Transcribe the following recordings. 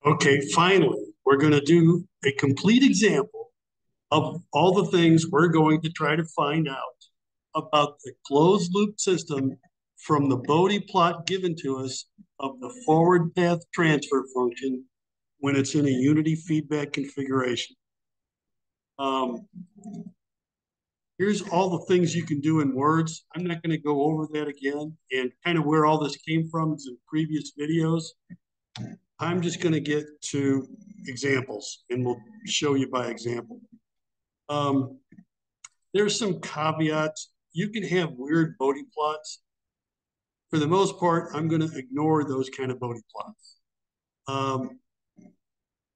Okay, finally, we're going to do a complete example of all the things we're going to try to find out about the closed loop system from the Bode plot given to us of the forward path transfer function when it's in a unity feedback configuration. Um, Here's all the things you can do in words. I'm not going to go over that again, and kind of where all this came from is in previous videos. I'm just going to get to examples and we'll show you by example. Um, there's some caveats. You can have weird Bode plots. For the most part, I'm going to ignore those kind of Bode plots.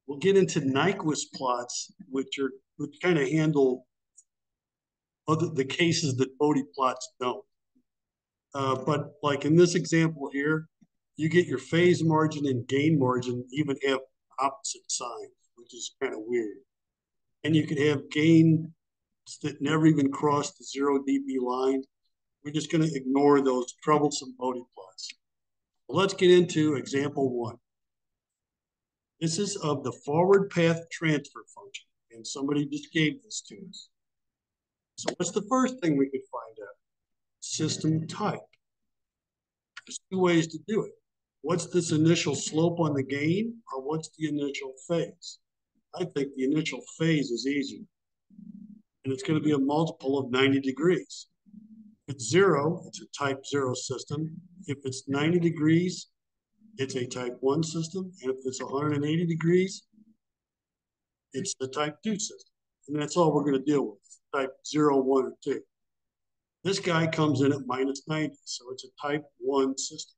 We'll get into Nyquist plots, which kind of handle the cases that Bode plots don't. But like in this example here, you get your phase margin and gain margin even have opposite signs, which is kind of weird. And you can have gains that never even cross the 0 dB line. We're just going to ignore those troublesome Bode plots. Well, let's get into example one. This is of the forward path transfer function, and somebody just gave this to us. So what's the first thing we could find out? System type. There's two ways to do it. What's this initial slope on the gain, or what's the initial phase? I think the initial phase is easier. And it's going to be a multiple of 90 degrees. If it's 0, it's a type 0 system. If it's 90 degrees, it's a type 1 system. And if it's 180 degrees, it's the type 2 system. And that's all we're going to deal with, type 0, 1, or 2. This guy comes in at minus 90, so it's a type 1 system.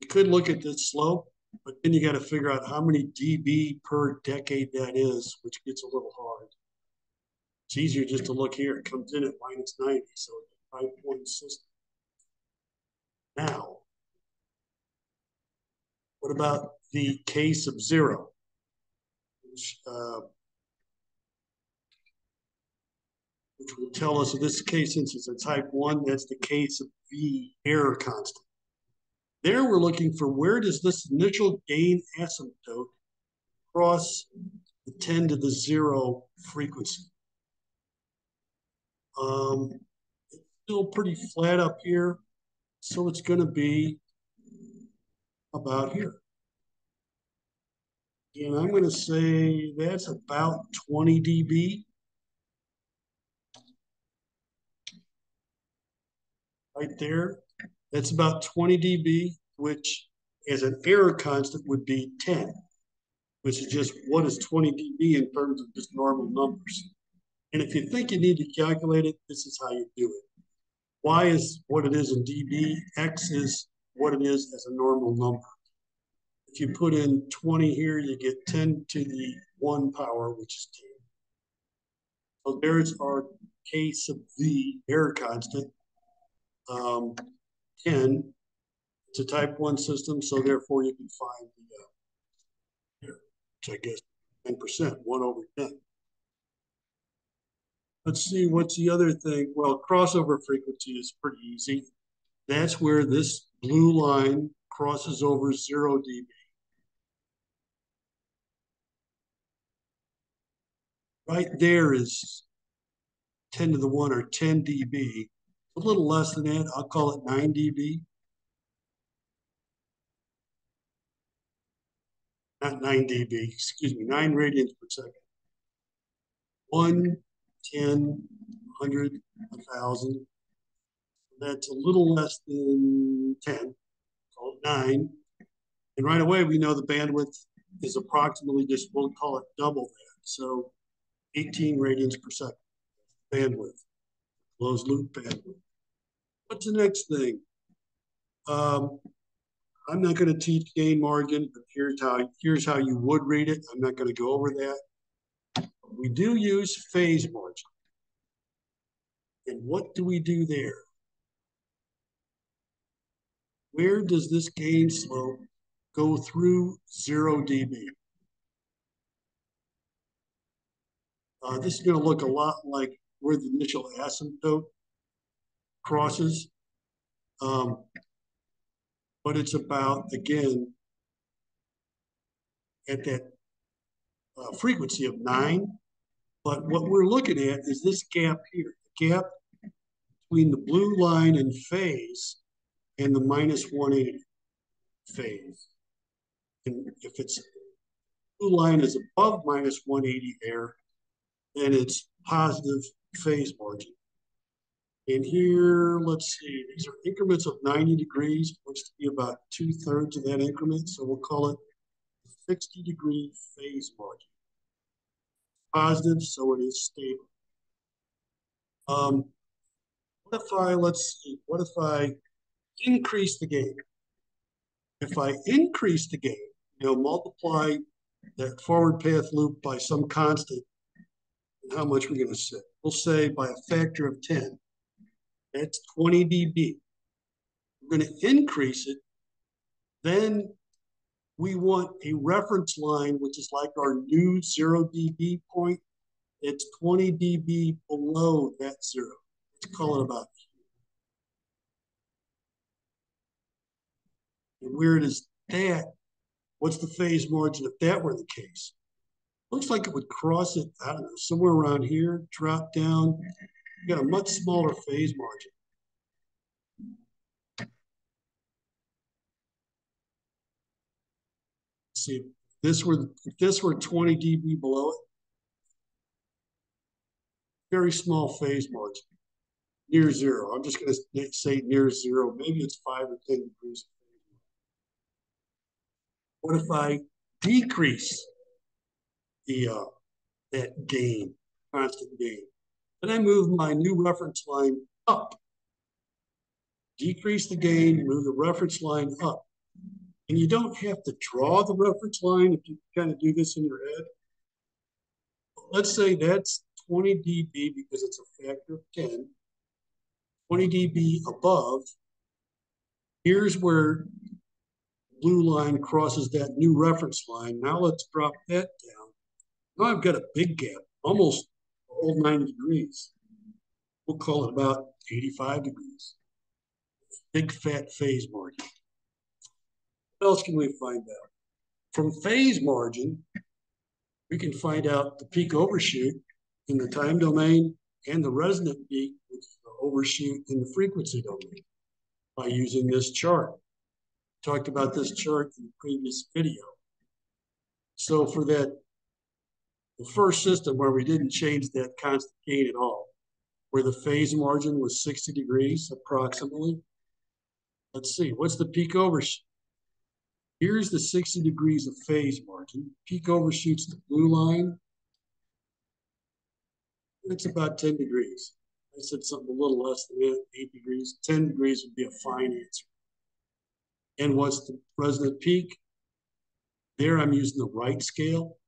You could look at this slope, but then you got to figure out how many dB per decade that is, which gets a little hard. It's easier just to look here. It comes in at minus 90, so it's a type 1 system. Now, what about the case of 0? Which will tell us in this case, since it's a type 1, that's the case of V error constant. There we're looking for where does this initial gain asymptote cross the 10 to the 0 frequency. It's still pretty flat up here, so it's going to be about here. And I'm going to say that's about 20 dB. Right there. That's about 20 dB, which as an error constant would be 10, which is just what is 20 dB in terms of just normal numbers. And if you think you need to calculate it, this is how you do it. Y is what it is in dB. X is what it is as a normal number. If you put in 20 here, you get 10 to the 1 power, which is 10. So there's our case of the error constant. 10. It's a type 1 system, so therefore you can find the here, which I guess 10%, 1 over 10. Let's see, what's the other thing? Well, crossover frequency is pretty easy. That's where this blue line crosses over 0 dB. Right there is 10 to the 1 or 10 dB. A little less than that. I'll call it 9 dB. Not 9 dB, excuse me, 9 radians per second. 1, 10, 100, 1,000. That's a little less than 10, call it 9. And right away, we know the bandwidth is approximately just, we'll call it double that. So 18 radians per second, bandwidth, closed loop bandwidth. What's the next thing? I'm not going to teach gain margin, but here's how you would read it. I'm not going to go over that. We do use phase margin. And what do we do there? Where does this gain slope go through 0 dB? This is going to look a lot like where the initial asymptote crosses. but it's about, again, at that frequency of 9. But what we're looking at is this gap here, the gap between the blue line in phase and the minus 180 phase. And if it's blue line is above minus 180 there, then it's positive phase margin. And here, let's see, these are increments of 90 degrees, which to be about 2/3 of that increment. So we'll call it 60-degree phase margin. Positive, so it is stable. What if I, let's see, what if I increase the gain? If I increase the gain, multiply that forward path loop by some constant, and how much we're going to set. We'll say by a factor of 10. That's 20 dB. We're going to increase it. Then we want a reference line, which is like our new 0 dB point. It's 20 dB below that 0. Let's call it about. And where does that, what's the phase margin if that were the case? Looks like it would cross it, I don't know, somewhere around here, drop down. You got a much smaller phase margin. See, if this were 20 dB below it, very small phase margin, near 0. I'm just going to say near 0. Maybe it's 5 or 10 degrees. What if I decrease the that gain, constant gain? Then I move my new reference line up. Decrease the gain, move the reference line up. And you don't have to draw the reference line if you kind of do this in your head. Let's say that's 20 dB because it's a factor of 10. 20 dB above. Here's where blue line crosses that new reference line. Now let's drop that down. Now I've got a big gap, almost a whole 90 degrees. We'll call it about 85 degrees. Big fat phase margin. What else can we find out? From phase margin, we can find out the peak overshoot in the time domain and the resonant peak, which is the overshoot in the frequency domain, by using this chart. Talked about this chart in the previous video. So for that, the first system where we didn't change that constant gain at all, where the phase margin was 60 degrees approximately. Let's see, what's the peak overshoot? Here's the 60 degrees of phase margin. Peak overshoots the blue line. It's about 10 degrees. I said something a little less than that, 8 degrees. 10 degrees would be a fine answer. And what's the resonant peak? There I'm using the right scale.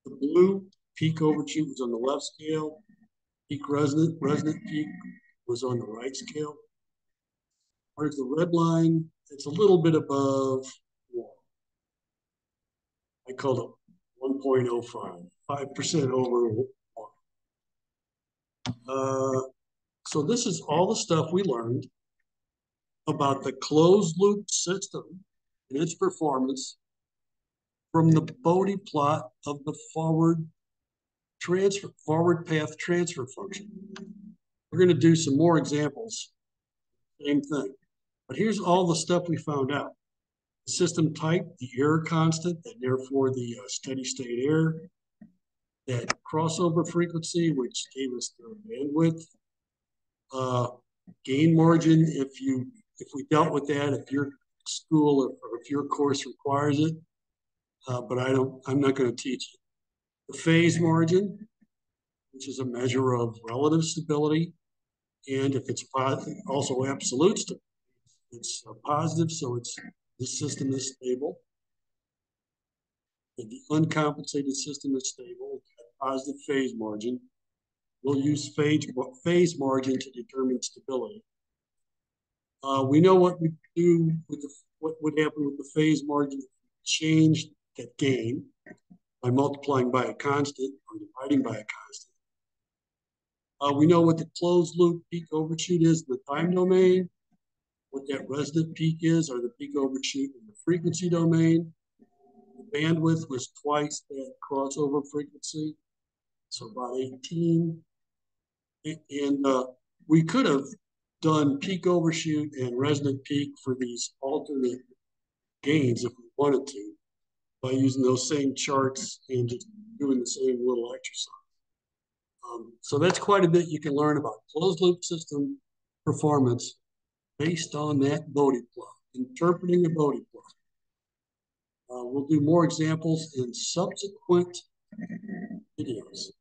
The blue peak overshoot was on the left scale. Peak resonant peak was on the right scale. Where's the red line? It's a little bit above 1. I called it 1.05, 5% over 1. So this is all the stuff we learned about the closed loop system and its performance from the Bode plot of the forward path transfer function. We're going to do some more examples, same thing. But here's all the stuff we found out. The system type, the error constant, and therefore the steady state error, that crossover frequency, which gave us the bandwidth, gain margin, if we dealt with that, if your school or if your course requires it, but I'm not going to teach it. The phase margin, which is a measure of relative stability, and if it's also absolute stability, it's positive, so the system is stable. If the uncompensated system is stable, positive phase margin. We'll use phase margin to determine stability. We know what we do with what would happen with the phase margin if we change that gain by multiplying by a constant or dividing by a constant. We know what the closed loop peak overshoot is in the time domain. what that resonant peak is, or the peak overshoot in the frequency domain. The bandwidth was twice that crossover frequency, so about 18. And we could have done peak overshoot and resonant peak for these alternate gains if we wanted to, by using those same charts and just doing the same little exercise. So that's quite a bit you can learn about closed loop system performance based on that Bode plot, interpreting the Bode plot. We'll do more examples in subsequent videos.